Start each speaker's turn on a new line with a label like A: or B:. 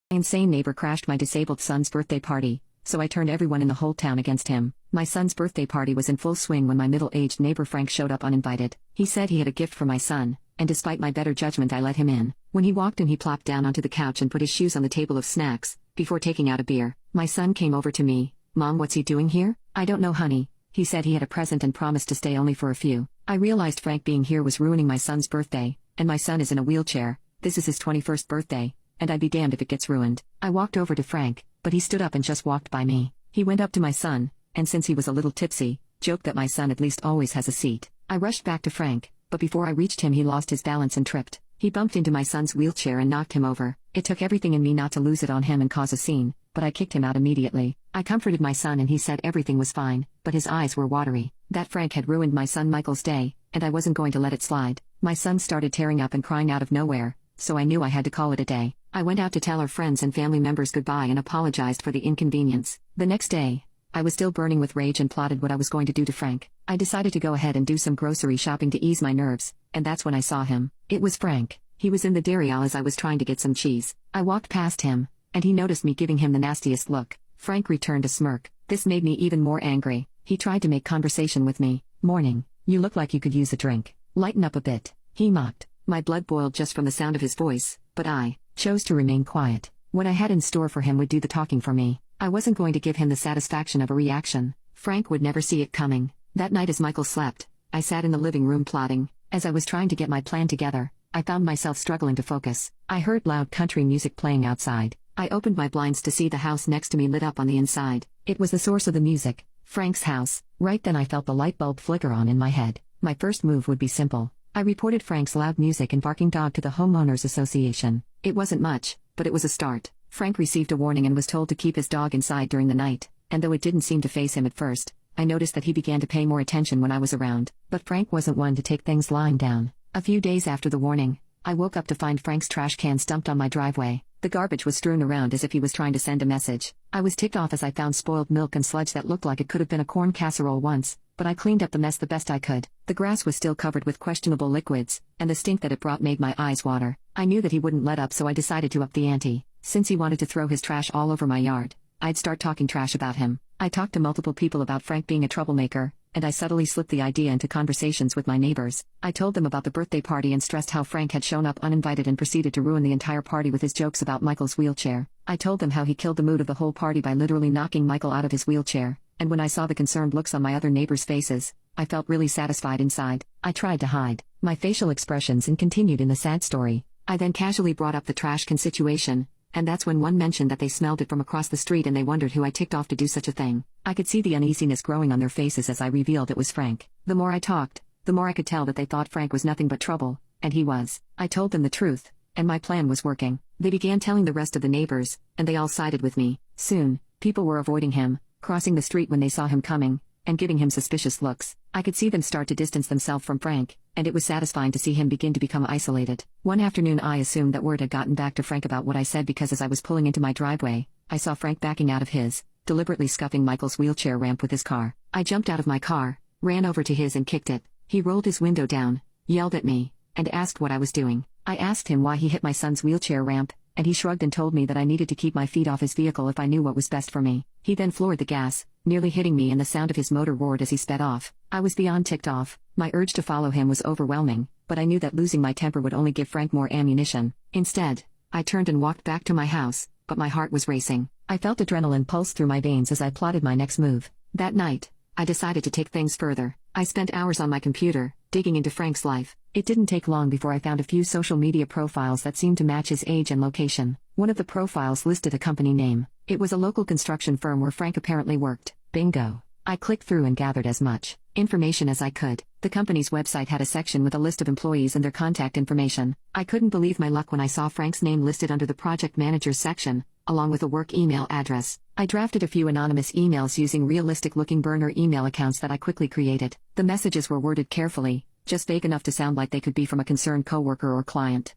A: My insane neighbor crashed my disabled son's birthday party, so I turned everyone in the whole town against him. My son's birthday party was in full swing when my middle-aged neighbor Frank showed up uninvited. He said he had a gift for my son, and despite my better judgment I let him in. When he walked in he plopped down onto the couch and put his shoes on the table of snacks, before taking out a beer. My son came over to me. "Mom, what's he doing here?" "I don't know, honey." He said he had a present and promised to stay only for a few. I realized Frank being here was ruining my son's birthday, and my son is in a wheelchair. This is his 21st birthday, and I'd be damned if it gets ruined. I walked over to Frank, but he stood up and just walked by me. He went up to my son, and since he was a little tipsy, joked that my son at least always has a seat. I rushed back to Frank, but before I reached him he lost his balance and tripped. He bumped into my son's wheelchair and knocked him over. It took everything in me not to lose it on him and cause a scene, but I kicked him out immediately. I comforted my son and he said everything was fine, but his eyes were watery. That Frank had ruined my son Michael's day, and I wasn't going to let it slide. My son started tearing up and crying out of nowhere, so I knew I had to call it a day. I went out to tell our friends and family members goodbye and apologized for the inconvenience. The next day, I was still burning with rage and plotted what I was going to do to Frank. I decided to go ahead and do some grocery shopping to ease my nerves, and that's when I saw him. It was Frank. He was in the dairy aisle as I was trying to get some cheese. I walked past him, and he noticed me giving him the nastiest look. Frank returned a smirk. This made me even more angry. He tried to make conversation with me. "Morning, you look like you could use a drink. Lighten up a bit," he mocked. My blood boiled just from the sound of his voice, but I chose to remain quiet. What I had in store for him would do the talking for me. I wasn't going to give him the satisfaction of a reaction. Frank would never see it coming. That night as Michael slept, I sat in the living room plotting. As I was trying to get my plan together, I found myself struggling to focus. I heard loud country music playing outside. I opened my blinds to see the house next to me lit up on the inside. It was the source of the music, Frank's house. Right then I felt the light bulb flicker on in my head. My first move would be simple. I reported Frank's loud music and barking dog to the homeowners association. It wasn't much, but it was a start. Frank received a warning and was told to keep his dog inside during the night, and though it didn't seem to faze him at first, I noticed that he began to pay more attention when I was around. But Frank wasn't one to take things lying down. A few days after the warning, I woke up to find Frank's trash can dumped on my driveway. The garbage was strewn around as if he was trying to send a message. I was ticked off as I found spoiled milk and sludge that looked like it could have been a corn casserole once, but I cleaned up the mess the best I could. The grass was still covered with questionable liquids, and the stink that it brought made my eyes water. I knew that he wouldn't let up, so I decided to up the ante. Since he wanted to throw his trash all over my yard, I'd start talking trash about him. I talked to multiple people about Frank being a troublemaker, and I subtly slipped the idea into conversations with my neighbors. I told them about the birthday party and stressed how Frank had shown up uninvited and proceeded to ruin the entire party with his jokes about Michael's wheelchair. I told them how he killed the mood of the whole party by literally knocking Michael out of his wheelchair, and when I saw the concerned looks on my other neighbors' faces, I felt really satisfied inside. I tried to hide my facial expressions and continued in the sad story. I then casually brought up the trash can situation, and that's when one mentioned that they smelled it from across the street and they wondered who I ticked off to do such a thing. I could see the uneasiness growing on their faces as I revealed it was Frank. The more I talked, the more I could tell that they thought Frank was nothing but trouble, and he was. I told them the truth, and my plan was working. They began telling the rest of the neighbors, and they all sided with me. Soon, people were avoiding him, crossing the street when they saw him coming, and giving him suspicious looks. I could see them start to distance themselves from Frank, and it was satisfying to see him begin to become isolated. One afternoon I assumed that word had gotten back to Frank about what I said because as I was pulling into my driveway, I saw Frank backing out of his, deliberately scuffing Michael's wheelchair ramp with his car. I jumped out of my car, ran over to his and kicked it. He rolled his window down, yelled at me, and asked what I was doing. I asked him why he hit my son's wheelchair ramp, and he shrugged and told me that I needed to keep my feet off his vehicle if I knew what was best for me. He then floored the gas, nearly hitting me, and the sound of his motor roared as he sped off. I was beyond ticked off. My urge to follow him was overwhelming, but I knew that losing my temper would only give Frank more ammunition. Instead, I turned and walked back to my house, but my heart was racing. I felt adrenaline pulse through my veins as I plotted my next move. That night, I decided to take things further. I spent hours on my computer, digging into Frank's life. It didn't take long before I found a few social media profiles that seemed to match his age and location. One of the profiles listed a company name. It was a local construction firm where Frank apparently worked. Bingo. I clicked through and gathered as much information as I could. The company's website had a section with a list of employees and their contact information. I couldn't believe my luck when I saw Frank's name listed under the project manager's section, along with a work email address. I drafted a few anonymous emails using realistic-looking burner email accounts that I quickly created. The messages were worded carefully, just vague enough to sound like they could be from a concerned coworker or client.